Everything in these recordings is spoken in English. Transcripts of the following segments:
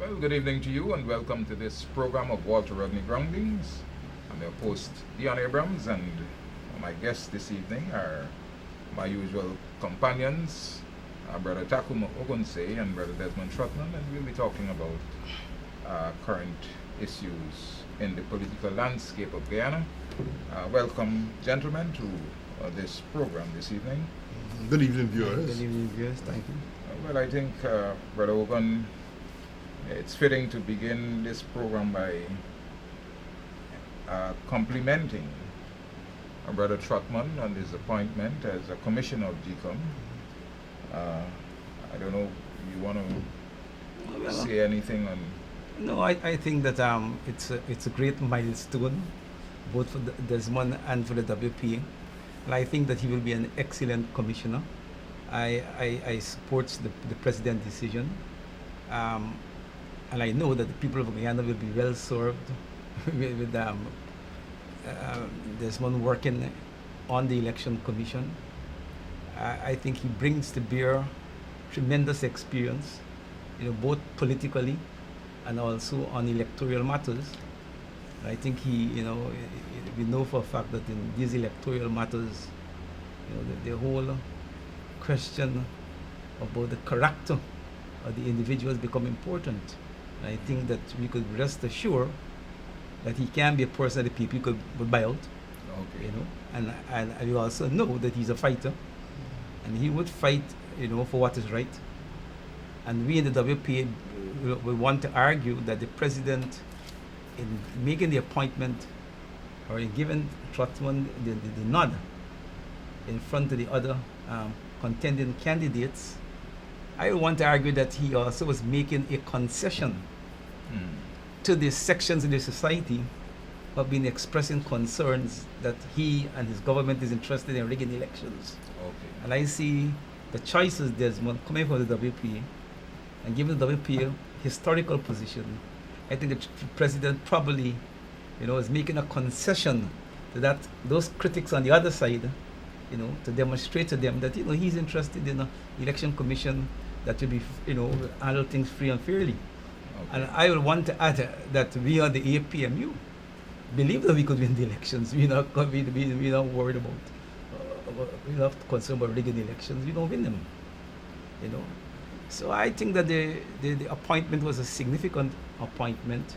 Well, good evening to you and welcome to this program of Walter Rodney Groundings. I'm your host, Dion Abrams, and my guests this evening are my usual companions, Brother Takuma Ogunse and Brother Desmond Trotman, and we'll be talking about current issues in the political landscape of Guyana. Welcome, gentlemen, to this program this evening. Good evening, Good viewers. evening, viewers. Thank you. Well, I think, Brother Ogun, it's fitting to begin this program by complimenting Brother Trotman on his appointment as a commissioner of GCOM. I don't know, you want to Well, say anything on? no, I think that it's a great milestone, both for Desmond and for the WPA. And I think that he will be an excellent commissioner. I support the president's decision. And I know that the people of Guyana will be well served with Desmond working on the election commission. I think he brings to bear tremendous experience, both politically and also on electoral matters. I think we know for a fact that in these electoral matters, the whole question about the character of the individuals become important. I think that we could rest assured that he can be a person that the people would buy out, Okay. and we also know that he's a fighter, and he would fight, for what is right. And we in the WPA we want to argue that the president, in making the appointment or in giving Trotman the nod in front of the other contending candidates, I want to argue that he also was making a concession to the sections in the society who have been expressing concerns that he and his government is interested in rigging elections. Okay. And I see the choices Desmond coming from the WPA and given the WPA historical position, I think the president probably, is making a concession to those critics on the other side, to demonstrate to them that he's interested in an election commission that will be, handle things free and fairly. Okay. And I will want to add that we are the APMU believe that we could win the elections. We're not worried about, we're not concerned about rigging the elections. We don't win them, So I think that the appointment was a significant appointment,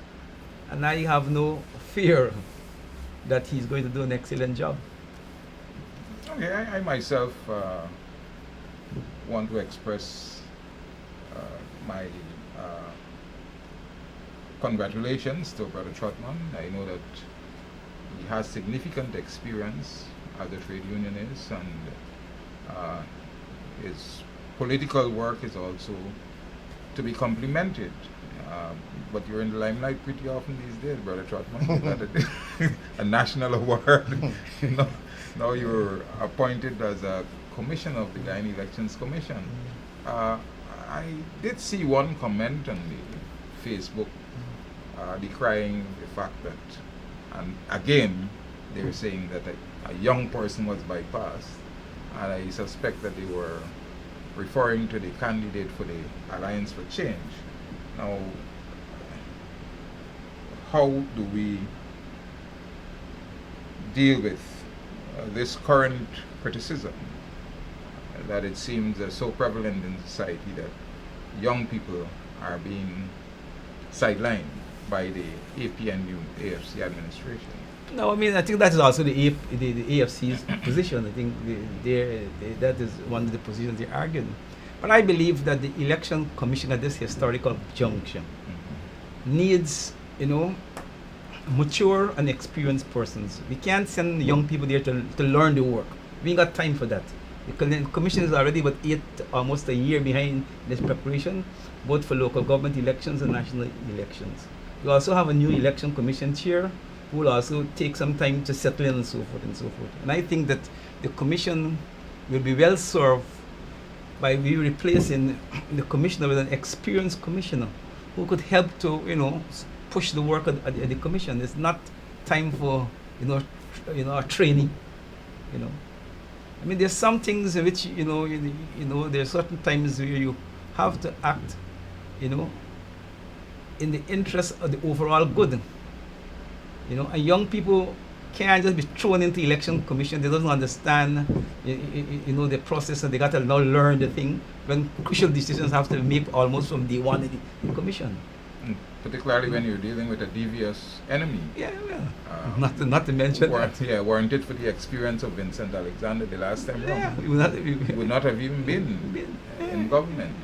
and I have no fear that he's going to do an excellent job. Okay, I myself want to express my congratulations to Brother Trotman. I know that he has significant experience as a trade unionist, and his political work is also to be complimented. But you're in the limelight pretty often these days, Brother Trotman. You got a national award. Now you're appointed as a commissioner of the Guyana Elections Commission. I did see one comment on the Facebook decrying the fact that, and again, they were saying that a young person was bypassed, and I suspect that they were referring to the candidate for the Alliance for Change. Now, how do we deal with this current criticism that it seems so prevalent in society that young people are being sidelined by the APNU AFC administration? No, I think that is also the AFC's position. I think that is one of the positions they're arguing. But I believe that the election commission at this historical junction needs, mature and experienced persons. We can't send young people there to learn the work. We ain't got time for that. The commission is already almost a year behind this preparation, both for local government elections and national elections. We also have a new election commission chair who will also take some time to settle in and so forth and so forth. And I think that the commission will be well served by replacing the commissioner with an experienced commissioner who could help to, push the work at the commission. It's not time for, a training, there's some things in which, there are certain times where you have to act, in the interest of the overall good. You know, and young people can't just be thrown into election commission. They don't understand, you know, the process, and they got to now learn the thing when crucial decisions have to be made almost from day one in the commission. Particularly when you're dealing with a devious enemy. Yeah, well, not to mention that. Weren't it for the experience of Vincent Alexander the last time Yeah, round, we would not, he would not have even been yeah. in government.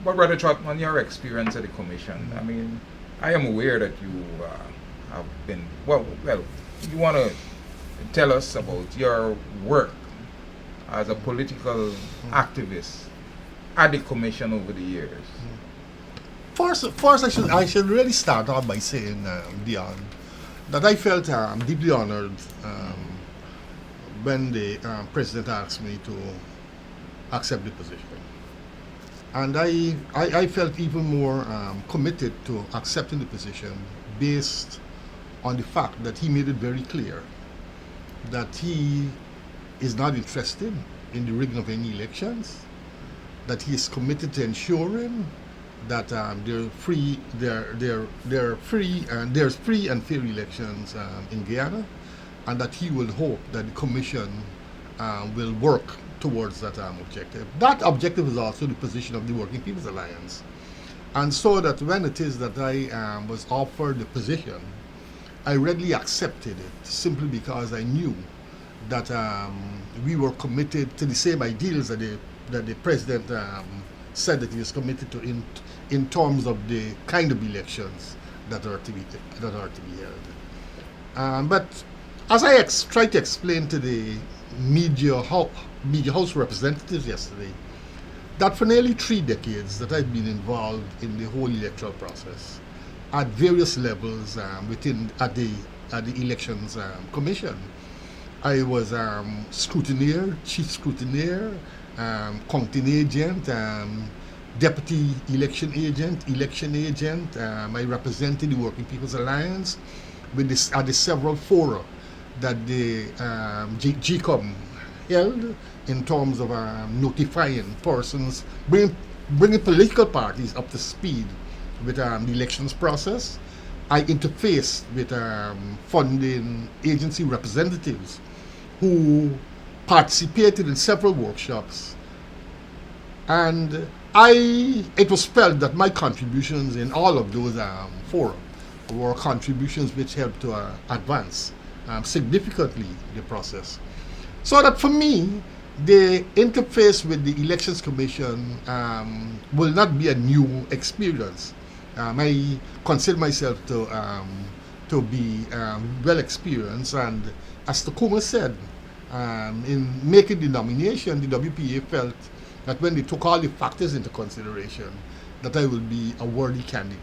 But Brother Trotman, your experience at the commission, I mean, I am aware that you have been, well, you want to tell us about your work as a political activist at the commission over the years. First, I should really start off by saying, Dion, that I felt deeply honored when the president asked me to accept the position. And I felt even more committed to accepting the position based on the fact that he made it very clear that he is not interested in the rigging of any elections, that he is committed to ensuring that there are free and fair elections in Guyana, and that he will hope that the commission will work towards that objective. That objective is also the position of the Working People's Alliance, and so that when it is that I was offered the position, I readily accepted it simply because I knew that we were committed to the same ideals that the president said that he was committed to in terms of the kind of elections that are to be held. But as I tried to explain to the media house representatives yesterday, that for nearly 3 decades that I've been involved in the whole electoral process at various levels at the elections commission. I was scrutineer, chief scrutineer, counting agent, deputy election agent. I represented the Working People's Alliance at the several fora that the GCOM held in terms of notifying persons, bringing political parties up to speed with the elections process. I interfaced with funding agency representatives who participated in several workshops, and it was felt that my contributions in all of those fora were contributions which helped to advance significantly the process. So that for me, the interface with the Elections Commission will not be a new experience. I consider myself to be well experienced, and as Takuma said, in making the nomination, the WPA felt that when they took all the factors into consideration, that I will be a worthy candidate.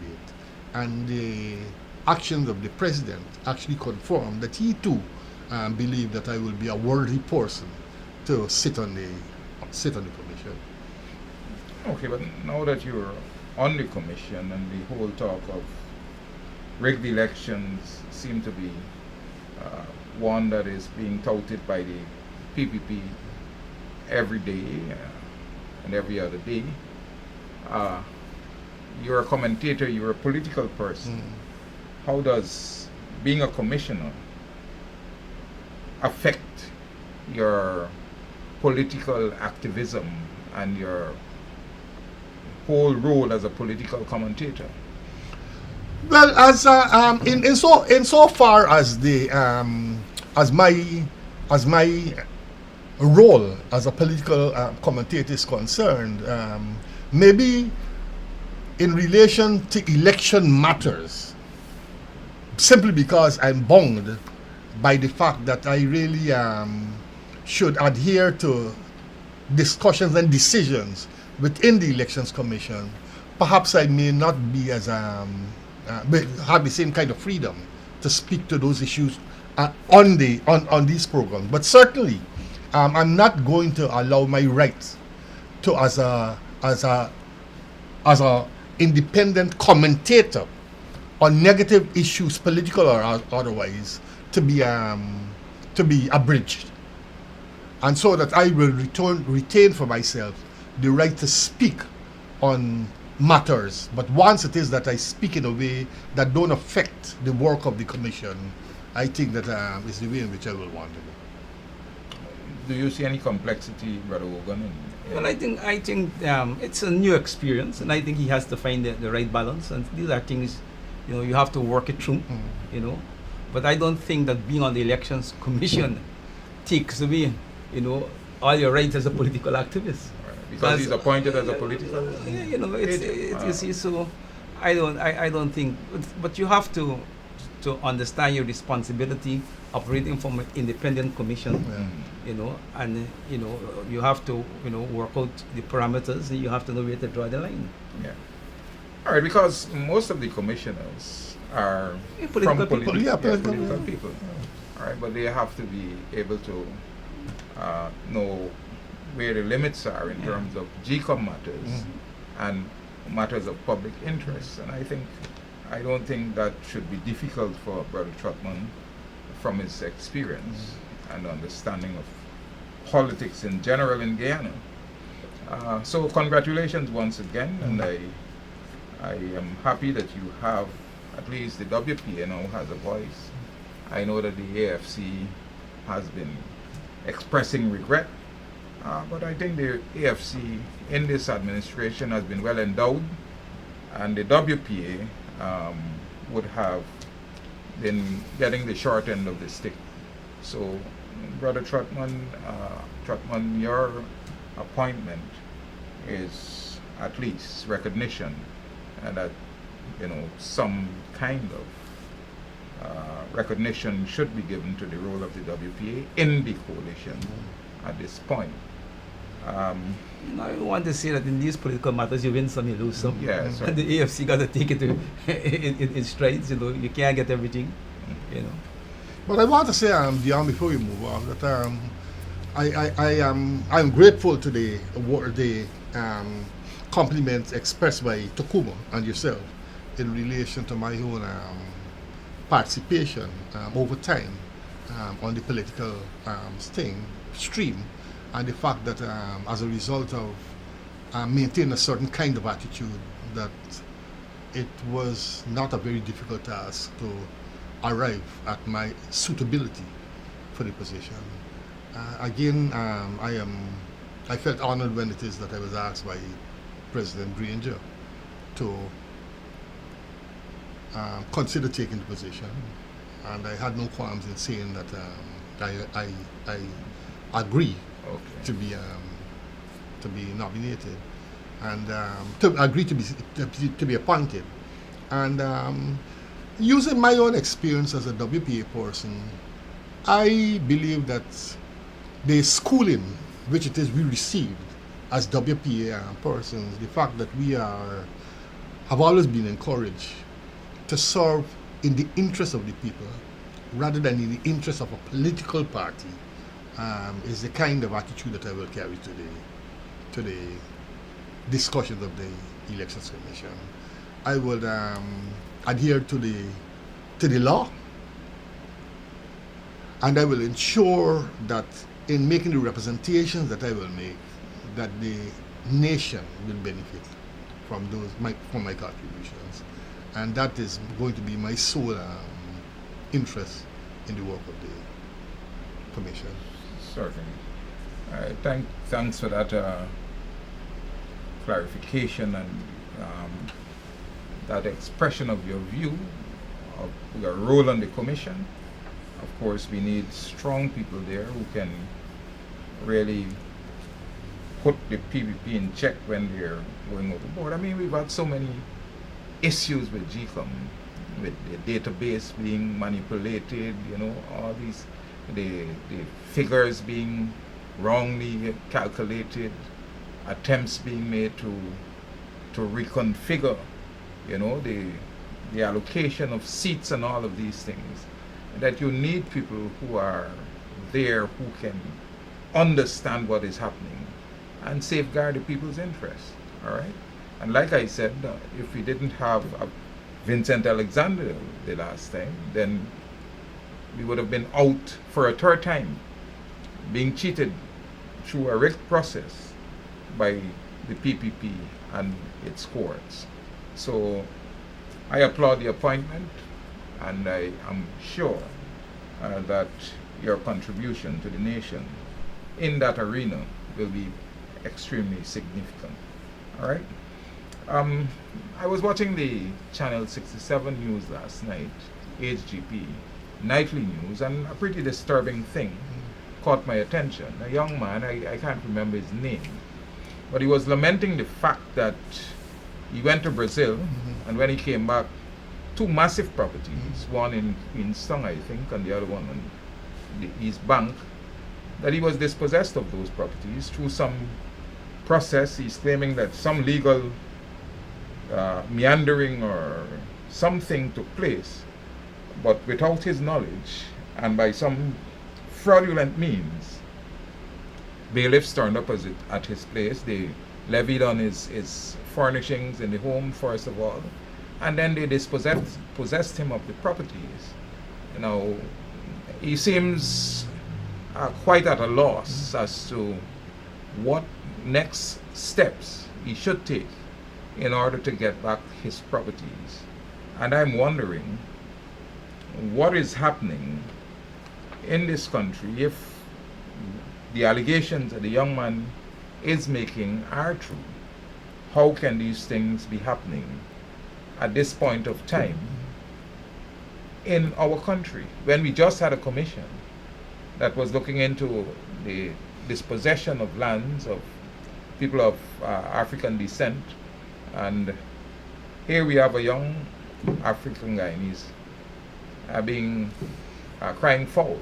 And the actions of the president actually confirmed that he too believed that I will be a worthy person to sit on the commission. Okay, but now that you're on the commission and the whole talk of rigged elections seem to be one that is being touted by the PPP every day and every other day. You're a commentator, you're a political person. How does being a commissioner affect your political activism and your whole role as a political commentator? Well, as in so far as the as my role as a political commentator is concerned, maybe in relation to election matters, simply because I'm bound by the fact that I really should adhere to discussions and decisions within the Elections Commission. Perhaps I may not be as have the same kind of freedom to speak to those issues on these programs. But certainly, I'm not going to allow my rights to as a independent commentator on negative issues, political or otherwise, to be abridged, and so that I will retain for myself the right to speak on matters. But once it is that I speak in a way that don't affect the work of the commission, I think that is the way in which I will want to go. Do you see any complexity, Brother Wogan? Well, I think it's a new experience, and I think he has to find the right balance. And these are things, you have to work it through, But I don't think that being on the elections commission takes away, all your rights as a political activist. Because he's appointed as a political. You see, so I don't think, but you have to understand your responsibility operating from an independent commission, and you have to work out the parameters, and you have to know where to draw the line. Yeah. All right, because most of the commissioners are political from people. political people. All right, but they have to be able to know where the limits are in terms of GCOM matters and matters of public interest. And I don't think that should be difficult for Brother Trotman from his experience and understanding of politics in general in Guyana. So congratulations once again, and I am happy that you have, at least the WPA now has a voice. I know that the AFC has been expressing regret, but I think the AFC in this administration has been well endowed, and the WPA would have been getting the short end of the stick. So, Brother Trotman, your appointment is at least recognition, and that some kind of recognition should be given to the role of the WPA in the coalition at this point. I want to say that in these political matters, you win some, you lose some. Yes, And the AFC got to take it in strides. You can't get everything. But I want to say, Dion, before we move on, that I'm grateful to the compliments expressed by Takuma and yourself in relation to my own participation over time on the political stream, and the fact that as a result of maintaining a certain kind of attitude, that it was not a very difficult task to arrive at my suitability for the position. Again, I felt honored when it is that I was asked by President Granger to consider taking the position, and I had no qualms in saying that I agree to be nominated and to agree to be appointed. And using my own experience as a WPA person, I believe that the schooling which it is we received as WPA persons, the fact that we have always been encouraged to serve in the interest of the people rather than in the interest of a political party, is the kind of attitude that I will carry to the discussions of the Elections Commission. I would adhere to the law, and I will ensure that in making the representations that I will make, that the nation will benefit from my contributions, and that is going to be my sole interest in the work of the commission. Certainly. Thanks for that clarification and that expression of your view of your role on the commission. Of course, we need strong people there who can really put the PVP in check when they're going overboard. I mean, we've had so many issues with GCOM, with the database being manipulated, all these, the figures being wrongly calculated, attempts being made to reconfigure, the allocation of seats and all of these things. That you need people who are there who can understand what is happening and safeguard the people's interests. All right. And like I said, if we didn't have Vincent Alexander the last time, then we would have been out for a third time, being cheated through a rigged process by the PPP and its courts. So I applaud the appointment, and I am sure that your contribution to the nation in that arena will be extremely significant. All right. I was watching the Channel 67 news last night, HGP nightly news, and a pretty disturbing thing caught my attention. A young man, I can't remember his name, but he was lamenting the fact that he went to Brazil, and when he came back, two massive properties, one in Queenstown, I think, and the other one on his bank, that he was dispossessed of those properties through some process. He's claiming that some legal meandering or something took place, but without his knowledge and by some fraudulent means, bailiffs turned up at his place. They levied on his furnishings in the home, first of all, and then they possessed him of the properties. You know, he seems quite at a loss as to what next steps he should take in order to get back his properties. And I'm wondering what is happening in this country if the allegations that the young man is making are true. How can these things be happening at this point of time in our country when we just had a commission that was looking into the dispossession of lands of people of African descent, and here we have a young African guy, and he's being crying foul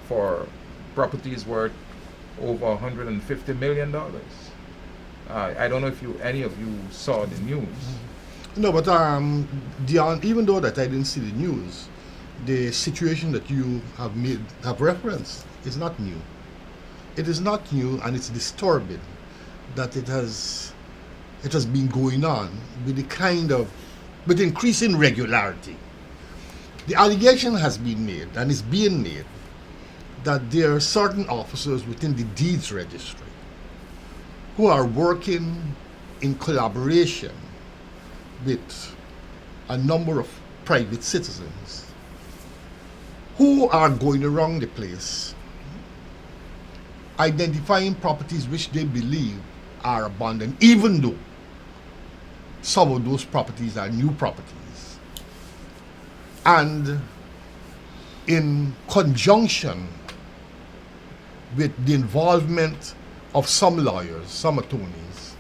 for properties worth over $150 million. I don't know if any of you saw the news. No, but Dion, even though that I didn't see the news, the situation that you have referenced is not new. It is not new, and it's disturbing that it has been going on with increasing regularity. The allegation has been made, and is being made, that there are certain officers within the deeds registry who are working in collaboration with a number of private citizens who are going around the place identifying properties which they believe are abandoned, even though some of those properties are new properties. And in conjunction with the involvement of some lawyers, some attorneys,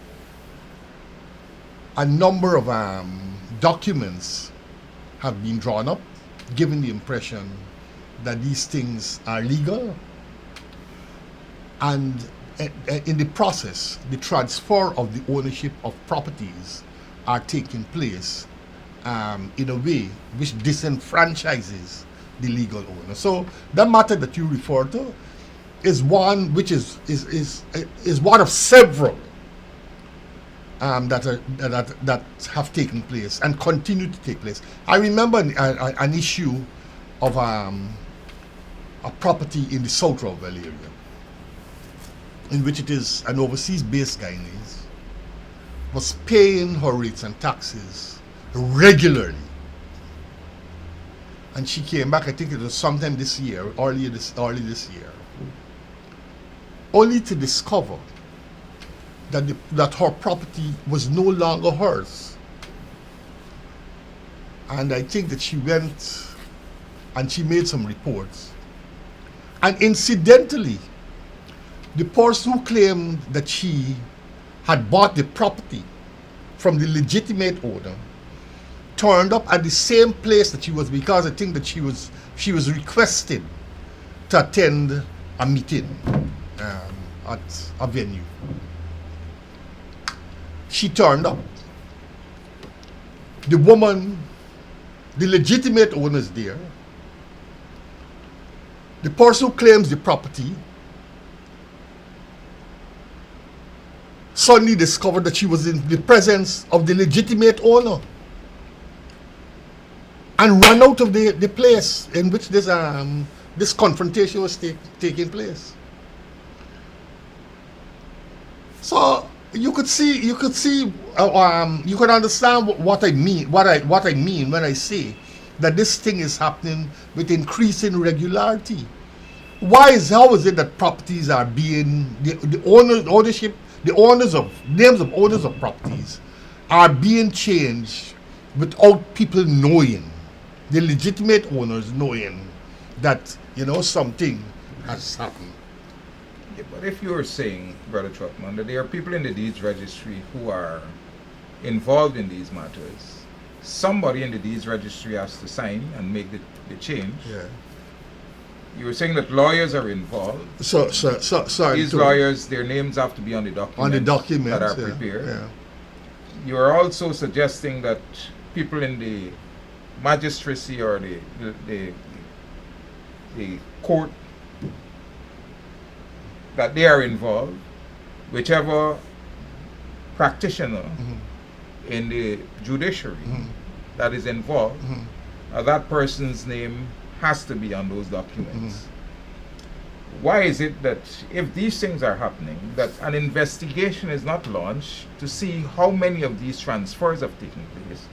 a number of documents have been drawn up, giving the impression that these things are legal, and in the process, the transfer of the ownership of properties are taking place in a way which disenfranchises the legal owner. So that matter that you refer to is one which is one of several that have taken place and continue to take place. I remember an issue of a property in the South Rockville area, in which it is an overseas-based Guyanese, was paying her rates and taxes regularly. And she came back, I think it was sometime this year, early this year, only to discover that her property was no longer hers. And I think that she went and she made some reports. And incidentally, the person who claimed that she had bought the property from the legitimate owner turned up at the same place that she was, because I think that she was requested to attend a meeting at a venue. She turned up. The woman, the legitimate owner, is there. The person who claims the property suddenly discovered that she was in the presence of the legitimate owner and ran out of the place in which this confrontation was taking place. So you could see, you could you could understand what I mean, what I mean when I say that this thing is happening with increasing regularity. How is it that properties are being the owners of names of owners of properties are being changed without people knowing, the legitimate owners knowing that something has happened. Yeah, but if you're saying, Brother Trotman, that there are people in the deeds registry who are involved in these matters, somebody in the deeds registry has to sign and make the change. Yeah. You were saying that lawyers are involved. Sorry. These lawyers, their names have to be on the documents, that are prepared. Yeah. You are also suggesting that people in the magistracy or the court, that they are involved, whichever practitioner in the judiciary that is involved, that person's name has to be on those documents. Why is it that if these things are happening, that an investigation is not launched to see how many of these transfers have taken place,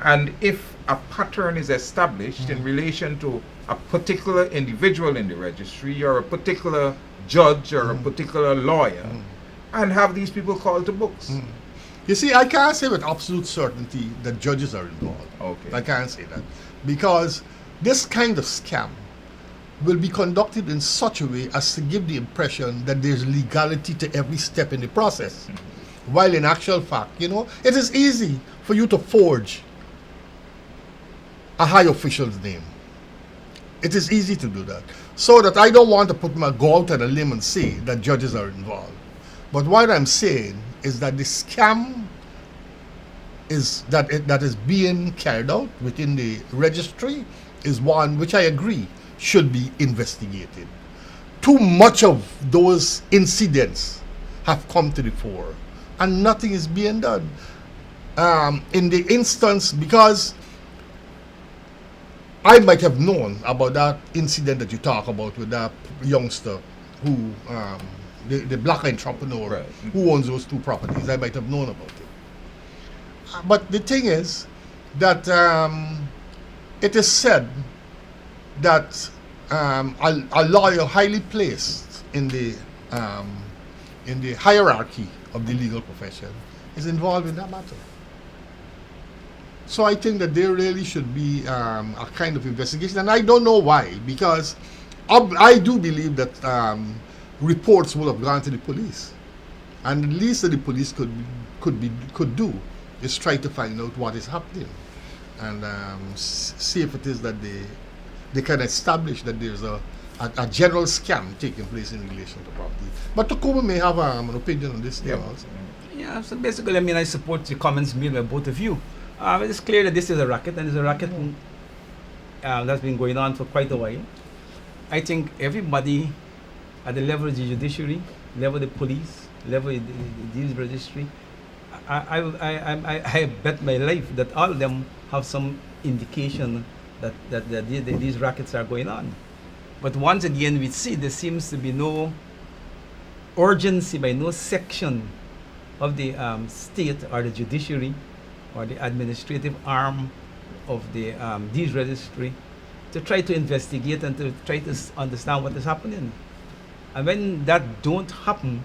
and if a pattern is established in relation to a particular individual in the registry or a particular judge or a particular lawyer, and have these people called to books? You see, I can't say with absolute certainty that judges are involved. Okay. I can't say that because this kind of scam will be conducted in such a way as to give the impression that there's legality to every step in the process. While in actual fact, it is easy for you to forge a high official's name. It is easy to do that. So that I don't want to go out on a limb and say that judges are involved. But what I'm saying is that the scam that is being carried out within the registry is one which I agree should be investigated. Too much of those incidents have come to the fore and nothing is being done. In the instance, because I might have known about that incident that you talk about with that youngster who, the black entrepreneur Right. who owns those two properties. I might have known about it. But the thing is that it is said that a lawyer highly placed in the hierarchy of the legal profession is involved in that matter. So I think that there really should be a kind of investigation, and I don't know why, because I do believe that reports will have gone to the police, and the least that the police could do is try to find out what is happening, and see if it is that they can establish that there's a general scam taking place in relation to property. But Takuma may have an opinion on this thing also. Yeah, so basically, I support the comments made by both of you. It's clear that this is a racket, and it's a racket that's been going on for quite a while. I think everybody at the level of the judiciary, level of the police, level of the deeds registry, I bet my life that all of them have some indication that these rackets are going on. But once again, we see there seems to be no urgency by no section of the state or the judiciary or the administrative arm of the deeds registry to try to investigate and to try to understand what is happening. And when that don't happen,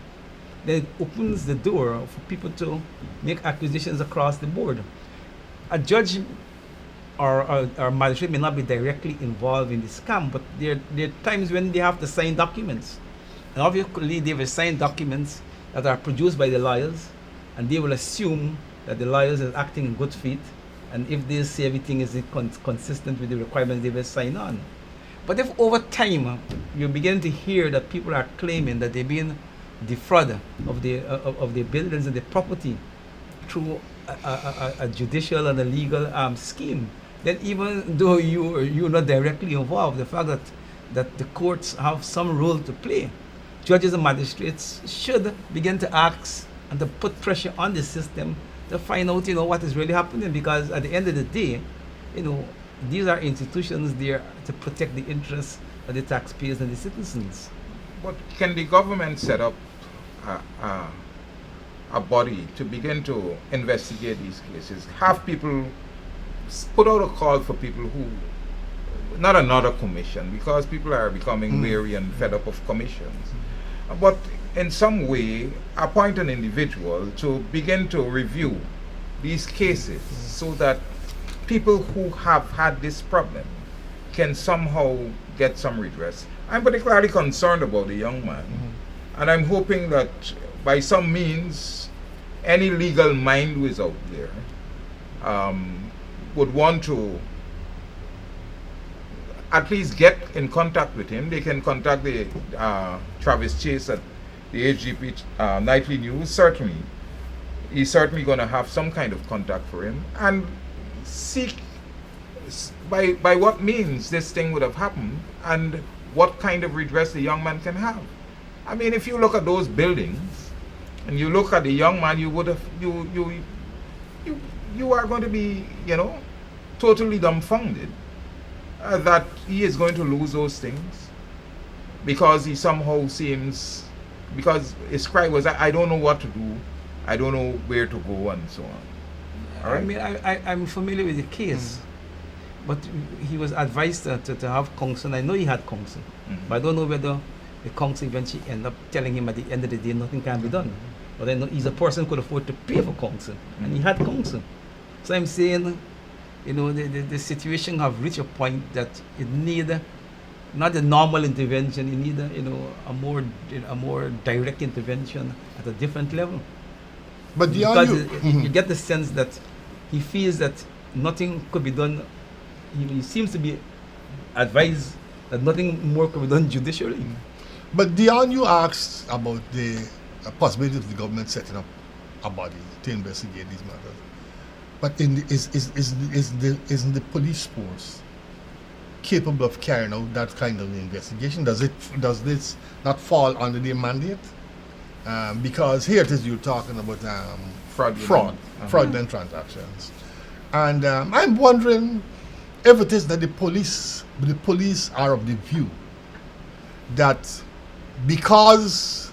then it opens the door for people to make acquisitions across the board. A judge or magistrate may not be directly involved in the scam, but there are times when they have to sign documents. And obviously they will sign documents that are produced by the lawyers, and they will assume that the lawyers are acting in good faith, and if they say everything is consistent with the requirements, they will sign on. But if over time you begin to hear that people are claiming that they've been defrauded of the buildings and the property through a judicial and a legal scheme, then even though you're not directly involved, the fact that the courts have some role to play, judges and magistrates should begin to ask and to put pressure on the system to find out, what is really happening. Because at the end of the day, these are institutions there to protect the interests of the taxpayers and the citizens. But can the government set up a a body to begin to investigate these cases. Have people put out a call for people who, not another commission, because people are becoming weary and fed up of commissions, but in some way appoint an individual to begin to review these cases so that people who have had this problem can somehow get some redress. I'm particularly concerned about the young man, and I'm hoping that by some means any legal mind who is out there would want to at least get in contact with him. They can contact the Travis Chase at the HGP Nightly News. Certainly, he's certainly going to have some kind of contact for him and seek by what means this thing would have happened and what kind of redress the young man can have. I mean, if you look at those buildings and you look at the young man, you would have you are going to be, totally dumbfounded that he is going to lose those things because he somehow seems, because his cry was, I don't know what to do, I don't know where to go, and so on. All right? I mean, I'm familiar with the case, but he was advised to have counsel. I know he had counsel, but I don't know whether the counsel eventually ended up telling him at the end of the day nothing can be done. But I know he's a person who could afford to pay for counsel, and he had counsel. So I'm saying, the situation have reached a point that it need not a normal intervention. It need a more direct intervention at a different level. But because you get the sense that he feels that nothing could be done. He seems to be advised that nothing more could be done judicially. But Dion, you asked about the possibility of the government setting up a body to investigate these matters. But isn't the police force capable of carrying out that kind of investigation? Does this not fall under their mandate? Because here it is, you're talking about fraudulent transactions, and I'm wondering if it is that the police are of the view that because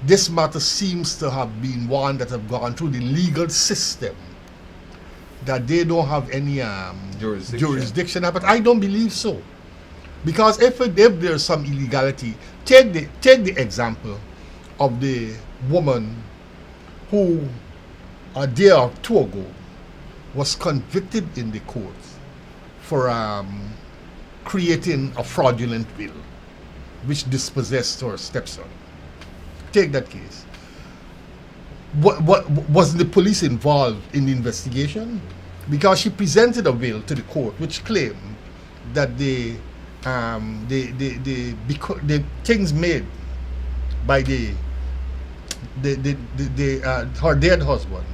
this matter seems to have been one that have gone through the legal system, that they don't have any jurisdiction. But I don't believe so, because if there's some illegality, take the example of the woman who a day or two ago was convicted in the court for creating a fraudulent will which dispossessed her stepson. Take that case. What was the police involved in the investigation? Because she presented a will to the court which claimed that the things made by her dead husband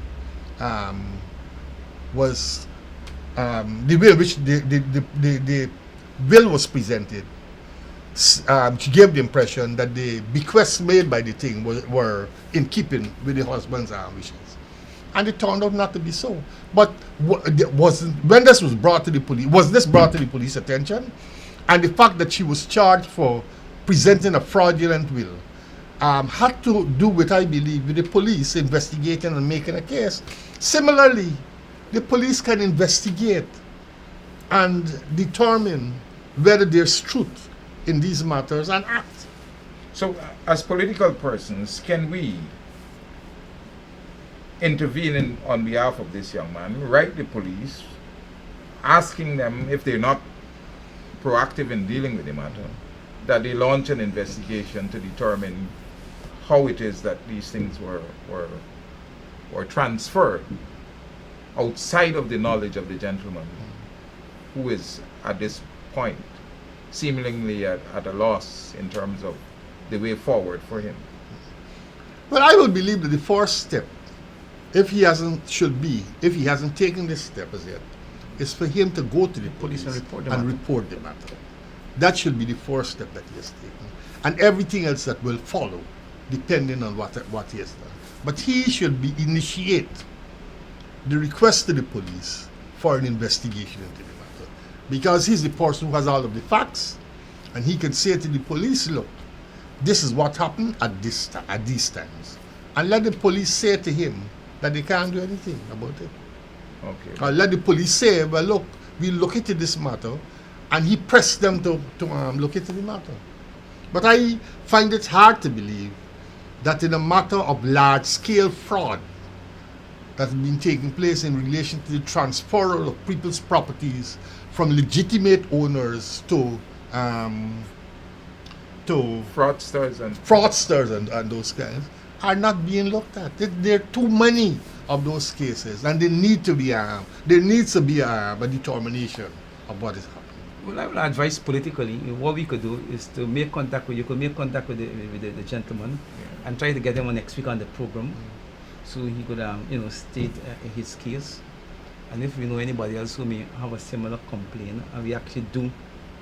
was the will which the will was presented. She gave the impression that the bequests made by the thing were in keeping with the husband's wishes, and it turned out not to be so. But when this was brought to the police, was this brought to the police attention? And the fact that she was charged for presenting a fraudulent will had to do with, I believe, with the police investigating and making a case. Similarly, the police can investigate and determine whether there's truth in these matters and act. So, as political persons, can we intervene on behalf of this young man, write the police, asking them if they're not proactive in dealing with the matter, that they launch an investigation to determine how it is that these things were transferred outside of the knowledge of the gentleman, who is at this point seemingly at a loss in terms of the way forward for him. Well, I would believe that the first step, if he hasn't taken this step as yet, is for him to go to the police and report the matter. That should be the first step that he has taken, and everything else that will follow, depending on what he has done. But he should initiate the request to the police for an investigation into the matter, because he's the person who has all of the facts, and he can say to the police, look, this is what happened at these times, and let the police say to him that they can't do anything about it. Okay. Or let the police say, well, look, we look into this matter, and he pressed them to look into the matter. But I find it hard to believe that in a matter of large-scale fraud that has been taking place in relation to the transfer of people's properties from legitimate owners to fraudsters and those guys are not being looked at. There are too many of those cases, and there needs to be a determination of what is happening. Well, I will advise politically, what we could do is to make contact with, you could make contact with the gentleman and try to get him on next week on the program, so he could, state his case. And if we know anybody else who may have a similar complaint, and we actually do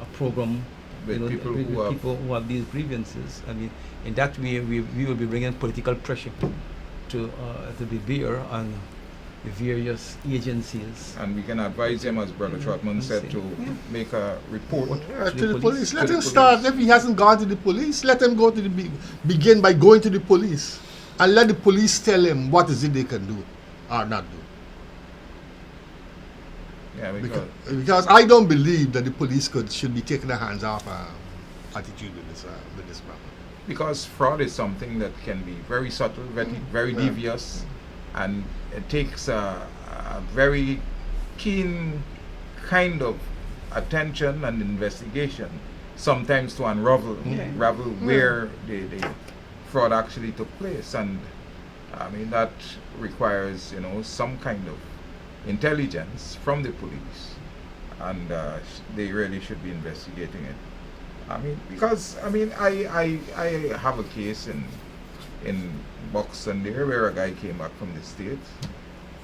a program With people who have these grievances, I mean, in that way we will be bringing political pressure to be bear on the various agencies. And we can advise him, as Brother Trotman said, to make a report to the police. Let him start. If he hasn't gone to the police, let him go to the begin by going to the police, and let the police tell him what is it they can do or not do. Yeah, because I don't believe that the police should be taking their hands off attitude with this matter. Because fraud is something that can be very subtle, very devious, and it takes a very keen kind of attention and investigation sometimes to unravel where the fraud actually took place. And I mean, that requires, some kind of intelligence from the police, and they really should be investigating it. I mean, because I have a case in Buxton there where a guy came back from the States,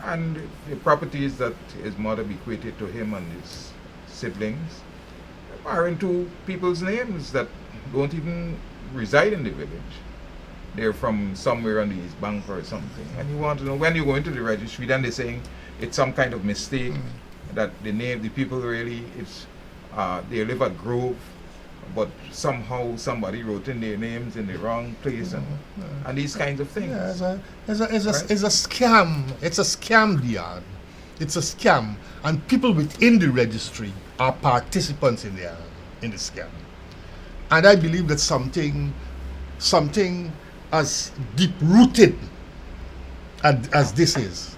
and the properties that his mother bequeathed to him and his siblings are into people's names that don't even reside in the village. They're from somewhere on the East Bank or something, and you want to know, when you go into the registry, then they're saying it's some kind of mistake, that the people really, they live at Grove, but somehow somebody wrote in their names in the wrong place, and these kinds of things. Yeah, it's a scam. It's a scam, Dion. It's a scam, and people within the registry are participants in the scam. And I believe that something as deep-rooted as this is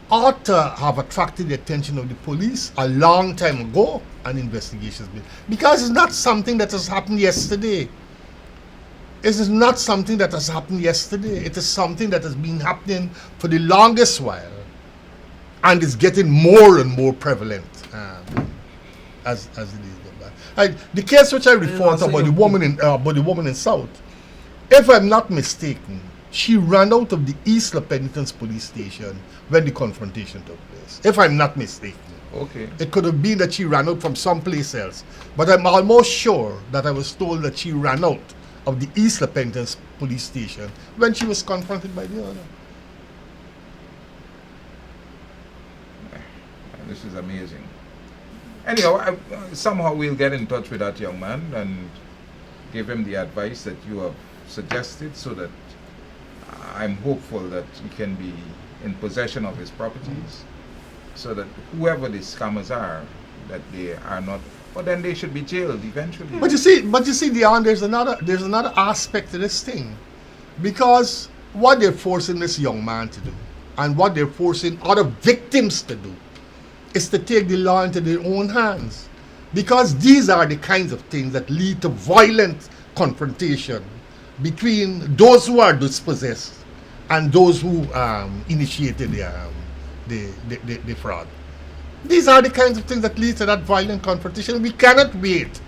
ought to have attracted the attention of the police a long time ago, and investigations because it's not something that has happened yesterday. It is not something that has happened yesterday. It is something that has been happening for the longest while, and is getting more and more prevalent as the days go by. The case which I referred to about the woman in South, if I'm not mistaken, she ran out of the East La Penitence police station when the confrontation took place. If I'm not mistaken. Okay. It could have been that she ran out from someplace else. But I'm almost sure that I was told that she ran out of the East La Penitence police station when she was confronted by the owner. This is amazing. Anyhow, somehow we'll get in touch with that young man and give him the advice that you have suggested, so that I'm hopeful that he can be in possession of his properties, so that whoever the scammers are, that they are not, but then they should be jailed eventually. But you see, Dion, there's another aspect to this thing, because what they're forcing this young man to do, and what they're forcing other victims to do, is to take the law into their own hands, because these are the kinds of things that lead to violent confrontation between those who are dispossessed and those who initiated the fraud. These are the kinds of things that lead to that violent confrontation. We cannot wait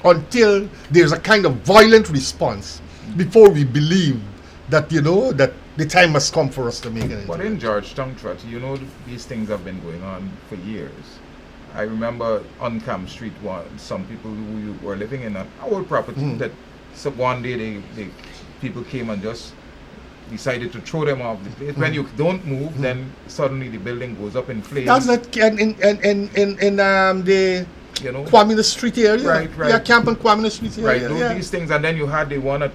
until there's a kind of violent response before we believe that that the time has come for us to make it. But in Georgetown, Trot, these things have been going on for years. I remember on Camp Street, some people who were living in an old property that one day people came and just decided to throw them off the place. When you don't move, then suddenly the building goes up in flames. That's that in the Kwame Street area. Right. Yeah, Camp on Kwame Street area. Right, these things, and then you had the one at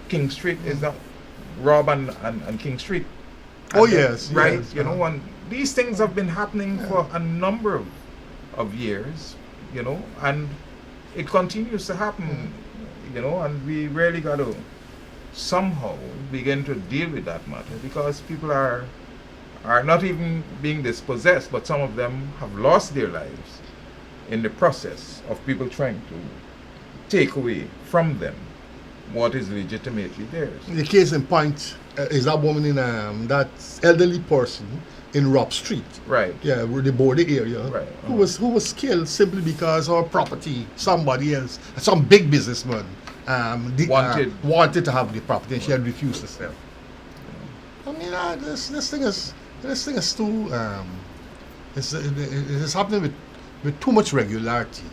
King Street is that Rob and King Street. Oh, And then- yes, right. yes, You know, and these things have been happening for a number of years. You know, and it continues to happen. You know, and we really got to somehow begin to deal with that matter, because people are not even being dispossessed, but some of them have lost their lives in the process of people trying to take away from them what is legitimately theirs. The case in point is that woman in that elderly person in Rob Street. Right. Yeah, where the border area, Right. who was killed simply because her property, somebody else, some big businessman, wanted to have the property, and she had refused to sell. I mean, this thing is too. It's happening with too much regularity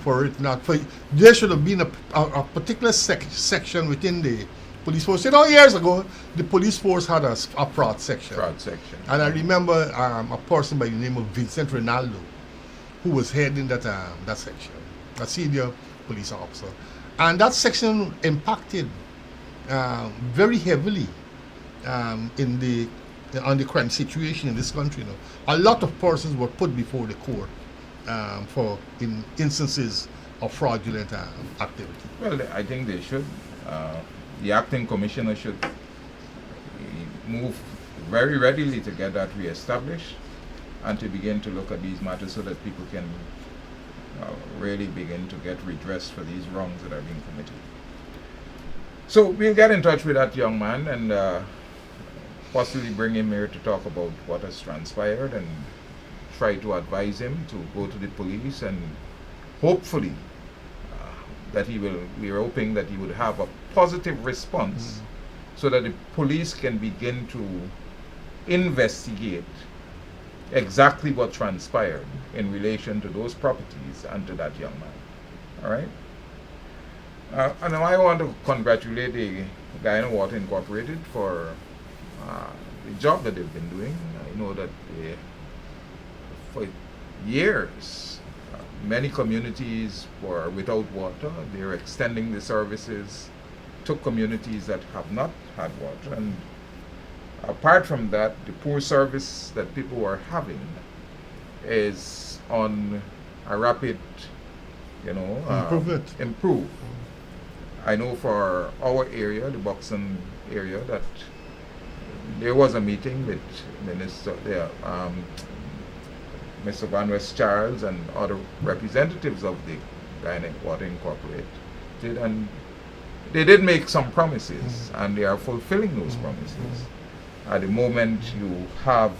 for it not. For there should have been a particular section within the police force. You know, years ago, the police force had a fraud section. Fraud section. And I remember a person by the name of Vincent Ronaldo, who was heading that section, a senior police officer. And that section impacted very heavily on the crime situation in this country. You know, a lot of persons were put before the court for instances of fraudulent activity. Well, I think they should. The acting commissioner should move very readily to get that re-established and to begin to look at these matters so that people can really begin to get redress for these wrongs that are being committed. So we'll get in touch with that young man and possibly bring him here to talk about what has transpired and try to advise him to go to the police, and hopefully we're hoping that he would have a positive response so that the police can begin to investigate exactly what transpired in relation to those properties and to that young man. All right? And I want to congratulate the Guyana Water Incorporated for the job that they've been doing. I know that for years, many communities were without water. They're extending the services to communities that have not had water. And apart from that, the poor service that people were having is on a rapid, improve. I know for our area, the Buxton area, that there was a meeting with Mr. Van West Charles and other representatives of the Guyana Water Incorporated, and they did make some promises, and they are fulfilling those promises. At the moment, you have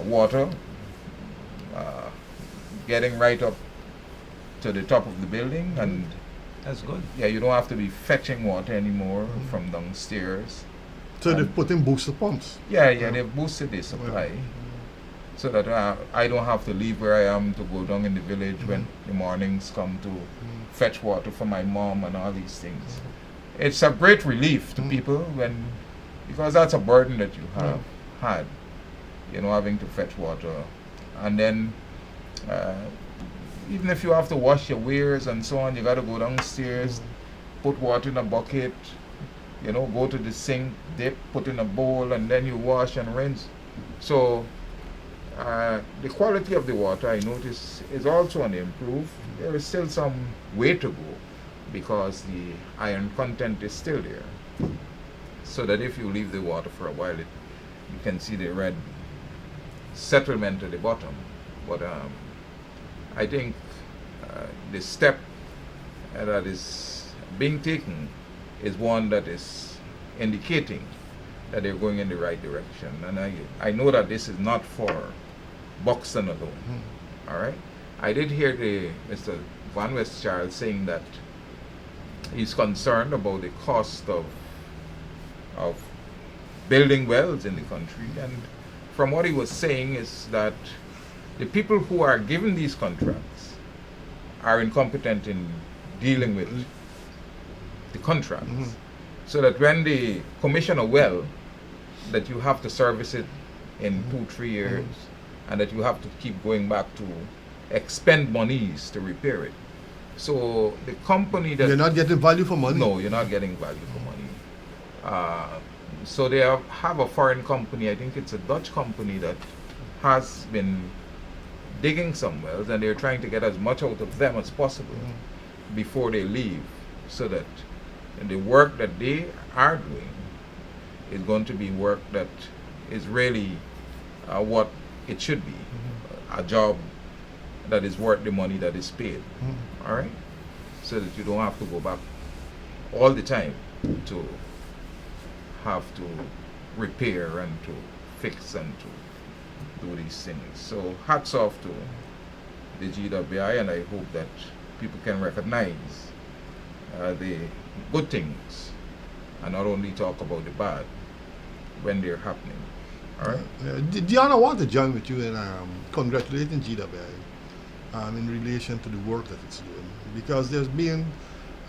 water getting right up to the top of the building, and That's good. yeah, you don't have to be fetching water anymore from downstairs. So they've put in booster pumps. Yeah, they've boosted the supply so that I don't have to leave where I am to go down in the village when the mornings come to fetch water for my mom and all these things. It's a great relief to people because that's a burden that you have had, having to fetch water. And then even if you have to wash your wares and so on, you got to go downstairs, put water in a bucket, go to the sink, dip, put in a bowl, and then you wash and rinse. So the quality of the water, I notice, is also on the improve. There is still some way to go because the iron content is still there. So that if you leave the water for a while, you can see the red settlement at the bottom. But I think the step that is being taken is one that is indicating that they're going in the right direction. And I know that this is not for Buxton alone. All right? I did hear Mr. Van West Charles saying that he's concerned about the cost of building wells in the country. And from what he was saying is that the people who are given these contracts are incompetent in dealing with the contracts. So that when they commission a well, that you have to service it in 2-3 years, and that you have to keep going back to expend monies to repair it. So the company that You're not getting value for money. no, you're not getting value for money. So they have a foreign company. I think it's a Dutch company that has been digging some wells, and they're trying to get as much out of them as possible before they leave, so that the work that they are doing is going to be work that is really what it should be, a job that is worth the money that is paid. All right, so that you don't have to go back all the time to have to repair and to fix and to do these things. So hats off to the GWI, and I hope that people can recognize the good things and not only talk about the bad when they're happening. All right. Dion, I want to join with you in congratulating GWI in relation to the work that it's doing, because there's been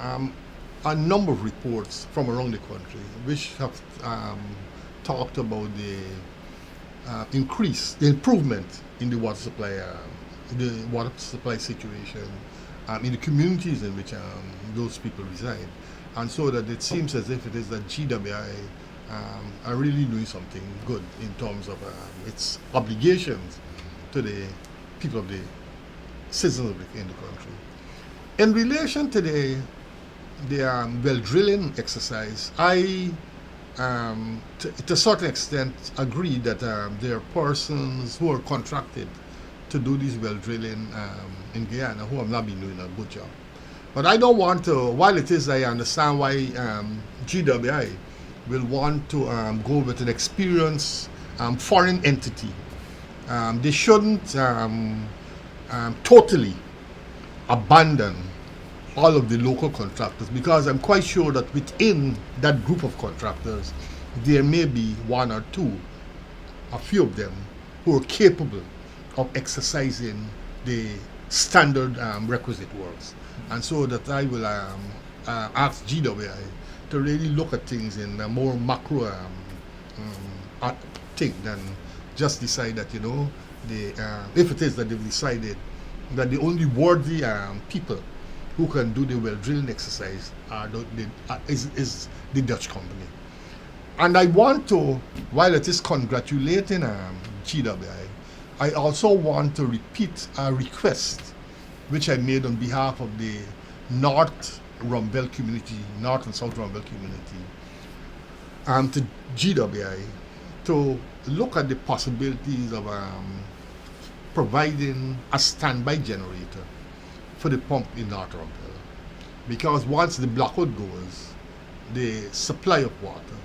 a number of reports from around the country which have talked about the the improvement in the water supply situation in the communities in which those people reside, and so that it seems as if it is that GWI are really doing something good in terms of its obligations to the people of the citizens in the country. In relation to the well drilling exercise, I to a certain extent agree that there are persons who are contracted to do this well drilling in Guyana who have not been doing a good job. But I don't want to, while it is, I understand why GWI will want to go with an experienced foreign entity. They shouldn't totally abandon all of the local contractors, because I'm quite sure that within that group of contractors there may be one or two, a few of them, who are capable of exercising the standard requisite works. And so that I will ask GWI to really look at things in a more macro thing than just decide that, if it is that they've decided that the only worthy people who can do the well drilling exercise is the Dutch company. And I want to, while it is congratulating GWI, I also want to repeat a request which I made on behalf of the North Rumbell community, North and South Rumbell community, to GWI to look at the possibilities of providing a standby generator for the pump in North Rumbell. Because once the blackout goes, the supply of water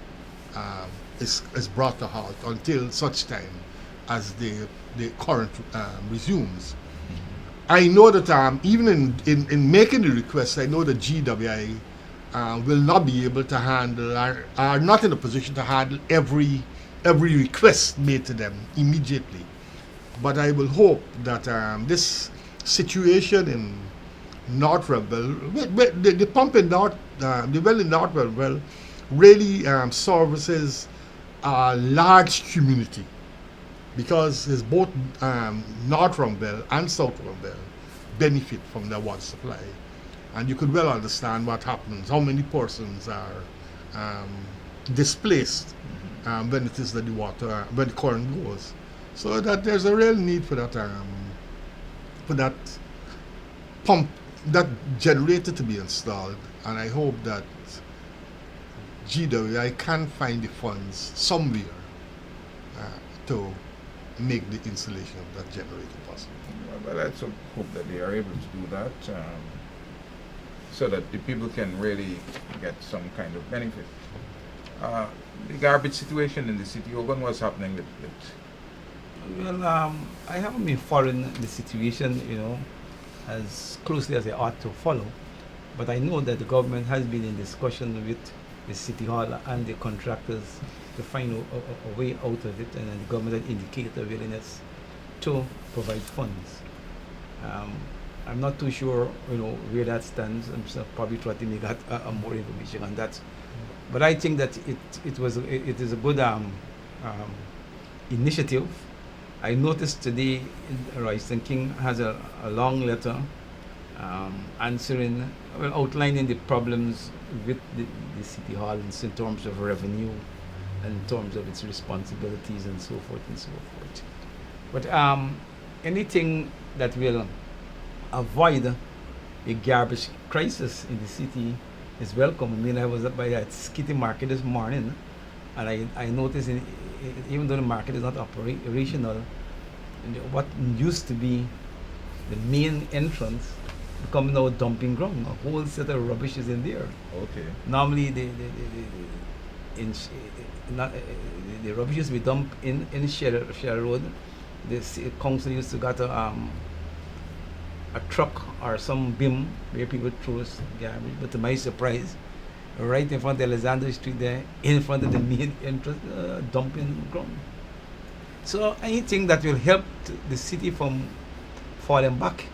is brought to halt until such time as the current resumes. I know that even in making the request, I know that GWI will not be able to handle, are not in a position to handle every request made to them immediately. But I will hope that this situation in North Rumbell, the pump in North, the well in North Rumbell really services a large community, because it's both North Rumbell and South Rumbell benefit from the water supply. And you could well understand what happens, how many persons are displaced when it is that when the current goes. So that there's a real need for that pump, that generator to be installed. And I hope that GWI can find the funds somewhere to make the installation of that generator possible. Well, let's hope that they are able to do that, so that the people can really get some kind of benefit. The garbage situation in the city, Ogun, what's happening with it? Well, I haven't been following the situation, as closely as I ought to follow. But I know that the government has been in discussion with the City Hall and the contractors to find a way out of it, and then the government has indicated a willingness to provide funds. I'm not too sure, where that stands. I'm probably trying to make more information on that. But I think that it is a good initiative. I noticed today Royston King has a long letter answering, well, outlining the problems with the city hall in terms of revenue and in terms of its responsibilities and so forth and so forth. But anything that will avoid a garbage crisis in the city is welcome. I mean, I was up by that Skitty market this morning, and I noticed even though the market is not operational, what used to be the main entrance become now a dumping ground. A whole set of rubbish is in there. Okay. Normally, the rubbish used to be dumped in Shell Road. The council used to got a truck or some bin where people throw garbage. But to my surprise, right in front of Alexander Street there, in front of the main entrance, dumping ground. So anything that will help the city from falling back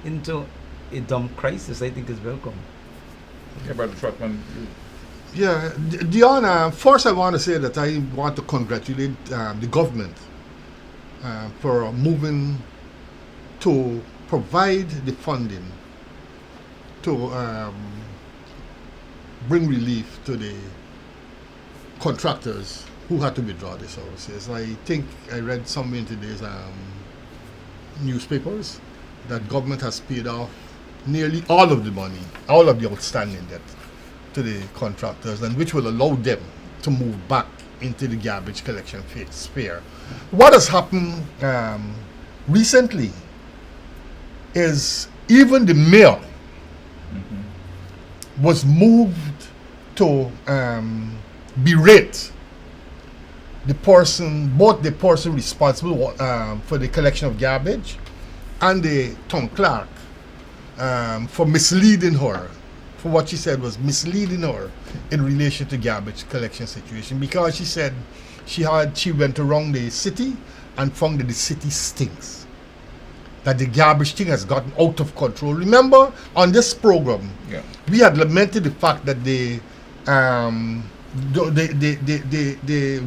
into a dump crisis, I think is welcome. Okay, Brother Trotman. Yeah, Dion, first I want to say that I want to congratulate the government for moving to provide the funding to bring relief to the contractors who had to withdraw the services. I think I read somewhere in today's newspapers that government has paid off nearly all of the money, all of the outstanding debt to the contractors, and which will allow them to move back into the garbage collection sphere. What has happened recently is even the mayor was moved to berate the person, both the person responsible for the collection of garbage and the town clerk for misleading her, for what she said was misleading her in relation to garbage collection situation, because she said she went around the city and found that the city stinks, that the garbage thing has gotten out of control. Remember, on this program, we had lamented the fact that the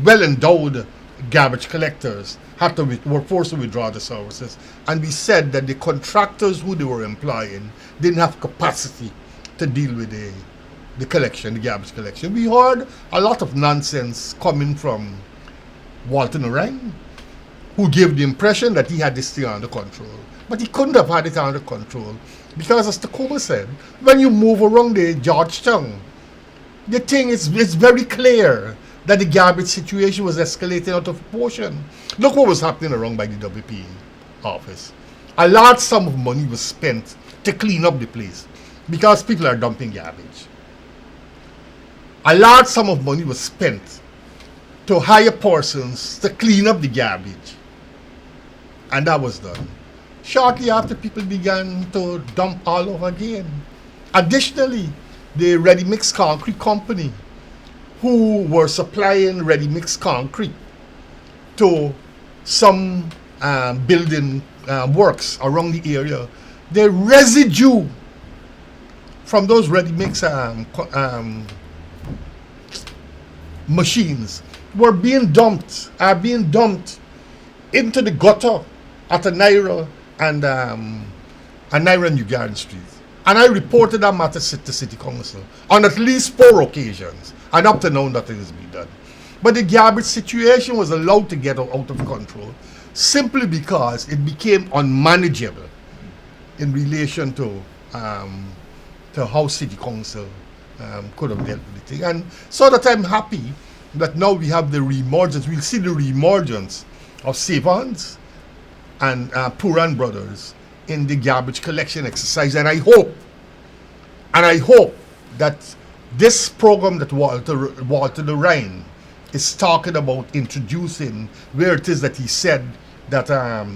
well-endowed garbage collectors were forced to withdraw the services, and we said that the contractors who they were employing didn't have capacity to deal with the collection, the garbage collection. We heard a lot of nonsense coming from Walter Narang, who gave the impression that he had this thing under control. But he couldn't have had it under control, because as Tacoma said, when you move around the Georgetown, the thing is, it's very clear that the garbage situation was escalating out of proportion. Look what was happening around by the WP office. A large sum of money was spent to clean up the place because people are dumping garbage. A large sum of money was spent to hire persons to clean up the garbage. And that was done. Shortly after, people began to dump all over again. Additionally, the ready-mix concrete company, who were supplying ready-mix concrete to some building works around the area, the residue from those ready-mix machines are being dumped into the gutter at Naira and New Garden Street. And I reported that matter to City Council on at least 4 occasions, and up to now nothing has been done. But the garbage situation was allowed to get out of control simply because it became unmanageable in relation to how City Council could have dealt with the thing. And so that I'm happy that now we have the reemergence. We'll see the reemergence of Savants and Puran Brothers in the garbage collection exercise. And I hope that this program that Walter Lorraine is talking about introducing, where it is that he said that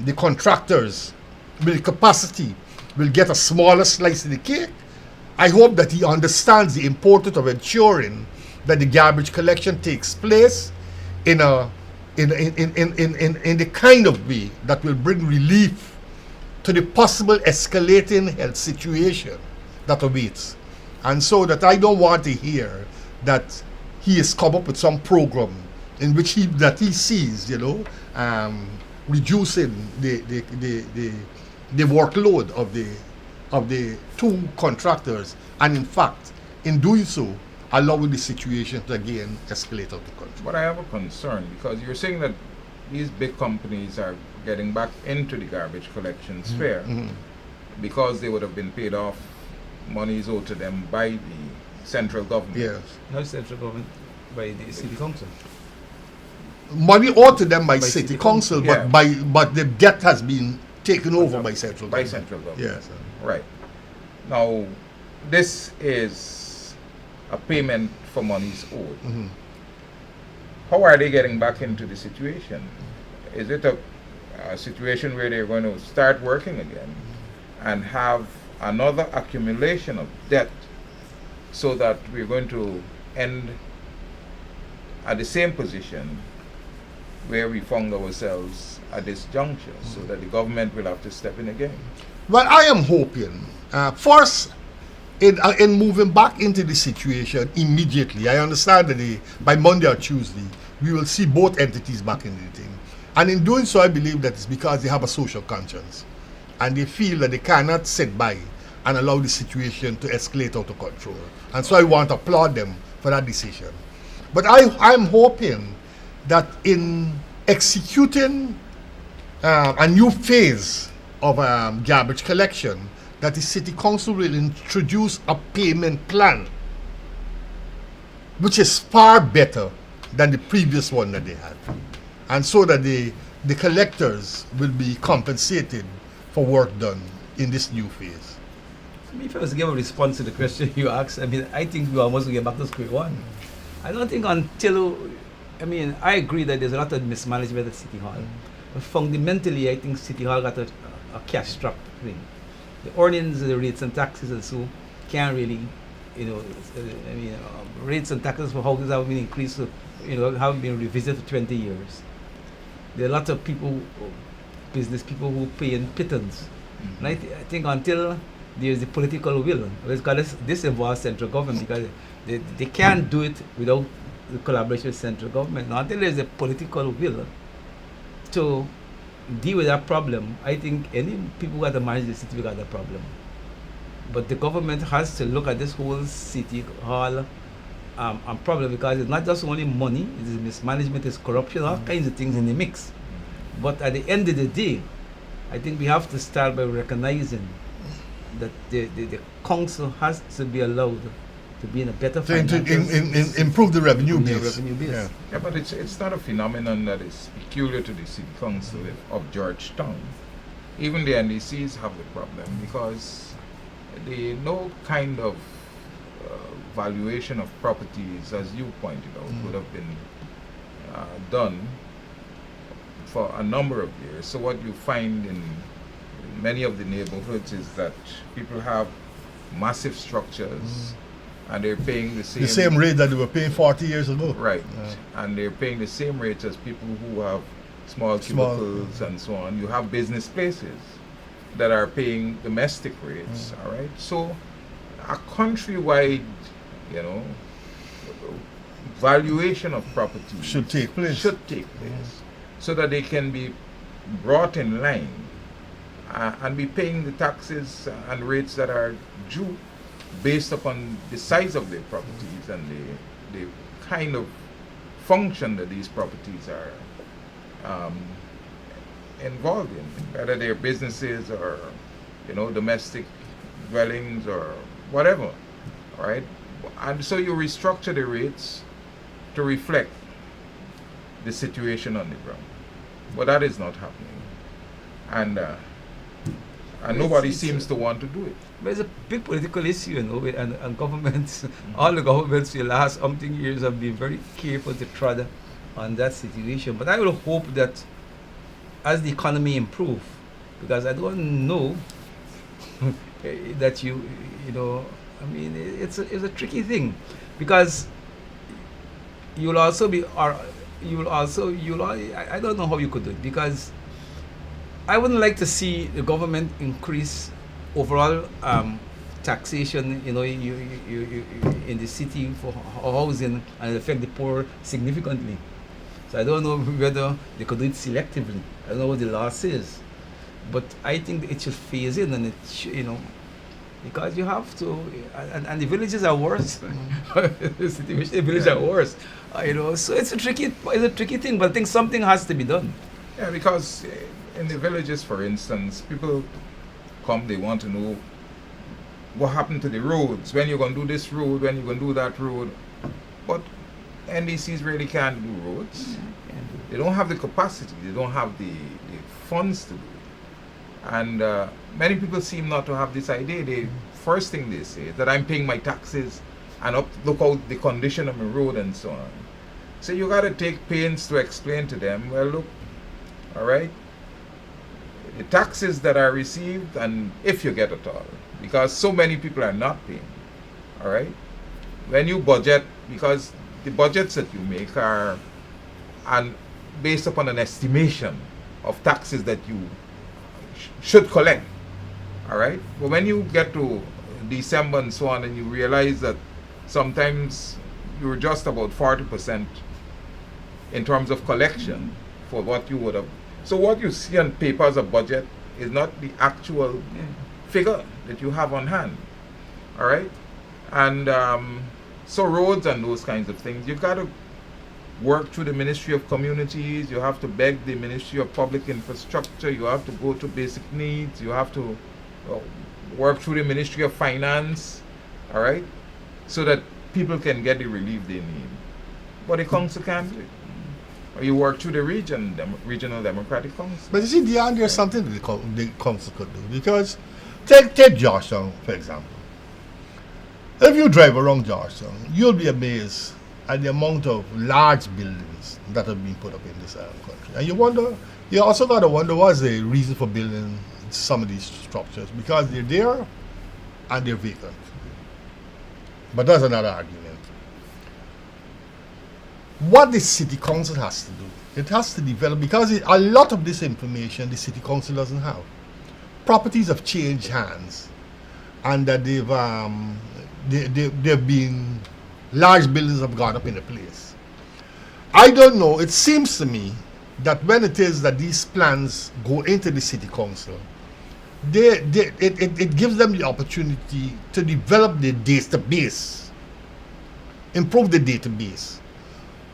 the contractors with capacity will get a smaller slice of the cake, I hope that he understands the importance of ensuring that the garbage collection takes place in the kind of way that will bring relief to the possible escalating health situation that awaits. And so that I don't want to hear that he has come up with some program in which he sees, reducing the workload of of the two contractors, and in fact, in doing so, allowing the situation to again escalate out of control. But I have a concern because you're saying that these big companies are getting back into the garbage collection sphere because they would have been paid off monies owed to them by the central government. Yes. Not central government, by the city council. Money owed to them by, By city, city council, council. but the debt has been taken over by central By government. central government. Yes. Right. Now, this is a payment for monies owed. How are they getting back into the situation? Is it a situation where they're going to start working again and have another accumulation of debt so that we're going to end at the same position where we found ourselves at this juncture, so that the government will have to step in again? Well, I am hoping, first, in moving back into the situation immediately. I understand that by Monday or Tuesday, we will see both entities back in the thing. And in doing so, I believe that it's because they have a social conscience. And they feel that they cannot sit by and allow the situation to escalate out of control. And so I want to applaud them for that decision. But I'm hoping that in executing a new phase of garbage collection, that the city council will introduce a payment plan which is far better than the previous one that they had, and so that the collectors will be compensated for work done in this new phase. If I was to give a response to the question you asked, I mean, I think we almost get back to square one. I don't think until, I mean, I agree that there's a lot of mismanagement at City Hall. But fundamentally, I think City Hall got a cash-strapped thing. The earnings, the rates and taxes and so can't really, rates and taxes for houses have been increased, haven't been revisited for 20 years. There are a lot of people, business people who pay in pittance. And I think until there's the political will, because this involves central government, because they can't do it without the collaboration with central government. Now, until there's a political will to deal with that problem, I think any people who have to manage the city will got that problem. But the government has to look at this whole city hall problem, because it's not just only money, it is mismanagement, it's corruption, all kinds of things in the mix. But at the end of the day, I think we have to start by recognizing that the council has to be allowed to be in a better improve the revenue base. Revenue base. Yeah, but it's not a phenomenon that is peculiar to the city council of Georgetown. Even the NDCs have the problem, because no kind of valuation of properties, as you pointed out, would have been done for a number of years. So what you find in many of the neighborhoods is that people have massive structures and they're paying the same rate that they were paying 40 years ago. Right. And they're paying the same rates as people who have small cubicles and so on. You have business places that are paying domestic rates, all right? So a countrywide, valuation of properties should take place. So that they can be brought in line and be paying the taxes and rates that are due based upon the size of their properties and the kind of function that these properties are involved in, whether they're businesses or domestic dwellings or whatever, all right? And so you restructure the rates to reflect the situation on the ground, but that is not happening, and nobody seems to want to do it. But it's a big political issue, and governments, all the governments for the last umpteen years have been very careful to tread on that situation. But I will hope that as the economy improves, because I don't know that it's a tricky thing, because I don't know how you could do it, because I wouldn't like to see the government increase overall taxation, in the city for housing, and affect the poor significantly. So I don't know whether they could do it selectively. I don't know what the law says, but I think it should phase in, and it should, because you have to, and the villages are worse. The villages are worse. So it's a tricky thing, but I think something has to be done. Yeah, because in the villages, for instance, people come, they want to know what happened to the roads, when you're going to do this road, when you're going to do that road. But NDCs really can't do roads. They don't have the capacity, they don't have the funds to do it. And many people seem not to have this idea. The first thing they say is that I'm paying my taxes and look out the condition of my road and so on. So you got to take pains to explain to them, well, look, all right, the taxes that are received, and if you get at all, because so many people are not paying, all right, when you budget, because the budgets that you make are and based upon an estimation of taxes that you should collect, all right, but when you get to December and so on, and you realize that sometimes you're just about 40% in terms of collection for what you would have. So what you see on paper as a budget is not the actual figure that you have on hand, all right? And so roads and those kinds of things, you've got to work through the Ministry of Communities, you have to beg the Ministry of Public Infrastructure, you have to go to basic needs, you have to work through the Ministry of Finance, all right? So that people can get the relief they need. But the council can't do it. Or you work through the regional democratic council. But you see, there's something that the council could do. Because take Georgetown, for example. If you drive around Georgetown, you'll be amazed at the amount of large buildings that have been put up in this country. And you also got to wonder what's the reason for building some of these structures. Because they're there and they're vacant. But that's another argument. What the city council has to do, it has to develop, because a lot of this information the city council doesn't have. Properties have changed hands, and that they've been, large buildings have gone up in a place. I don't know, it seems to me that when it is that these plans go into the city council, it gives them the opportunity to develop the database, improve the database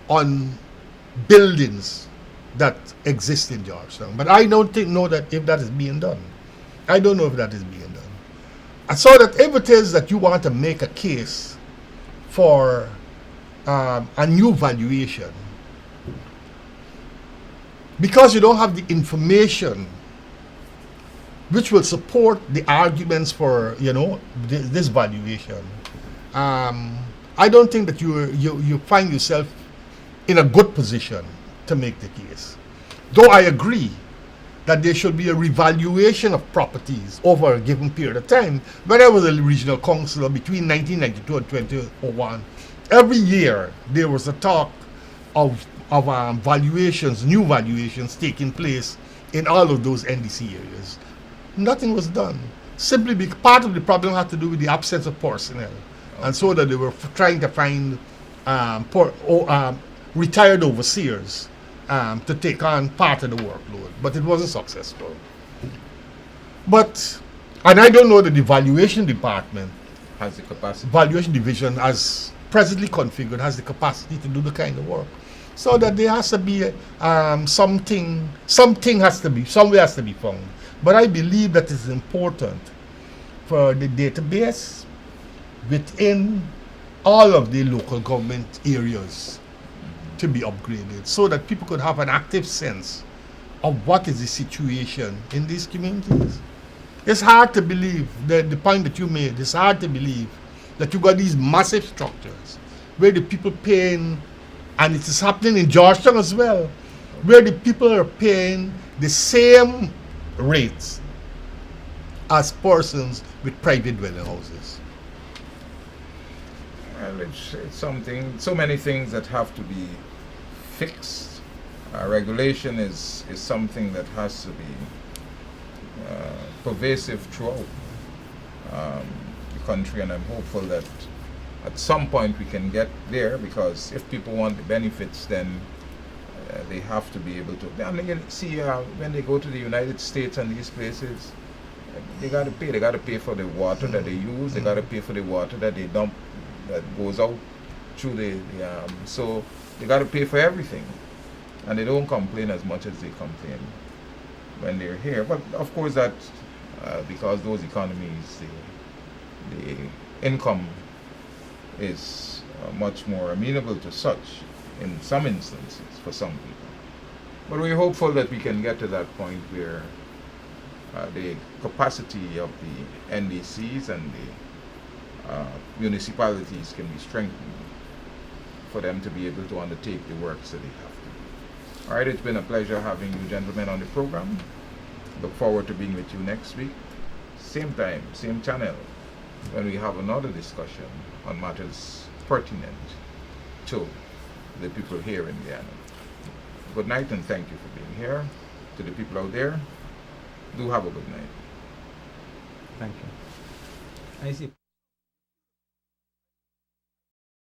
on buildings that exist in Georgetown. But I don't know that if that is being done. I don't know if that is being done. And so that if it is that you want to make a case for a new valuation, because you don't have the information which will support the arguments for this valuation, I don't think that you find yourself in a good position to make the case. Though I agree that there should be a revaluation of properties over a given period of time. When I was a regional councillor between 1992 and 2001, every year there was a talk of valuations, new valuations taking place in all of those NDC areas. Nothing was done. Simply because part of the problem had to do with the absence of personnel. And so that they were trying to find retired overseers to take on part of the workload, but it wasn't successful. And I don't know that the valuation department Has the capacity. valuation division as presently configured has the capacity to do the kind of work. So that there has to be something has to be, somewhere has to be found. But I believe that it's important for the database within all of the local government areas to be upgraded, so that people could have an active sense of what is the situation in these communities. It's hard to believe, the point that you made, it's hard to believe that you got these massive structures where the people paying, and it is happening in Georgetown as well, where the people are paying the same rates as persons with private dwelling houses. Well, it's something, so many things that have to be fixed. Regulation is something that has to be pervasive throughout the country, and I'm hopeful that at some point we can get there, because if people want the benefits, then they have to be able to. I mean, you see, when they go to the United States and these places, they got to pay. They got to pay for the water that they use. They got to pay for the water that they dump, that goes out through so they got to pay for everything. And they don't complain as much as they complain when they're here. But of course that, because those economies, the income is much more amenable to such in some instances for some people. But we're hopeful that we can get to that point where the capacity of the NDCs and the municipalities can be strengthened for them to be able to undertake the works that they have to. All right, it's been a pleasure having you gentlemen on the program. Look forward to being with you next week. Same time, same channel, when we have another discussion on matters pertinent to the people here in Guyana. Good night and thank you for being here. To the people out there, do have a good night. Thank you. I see.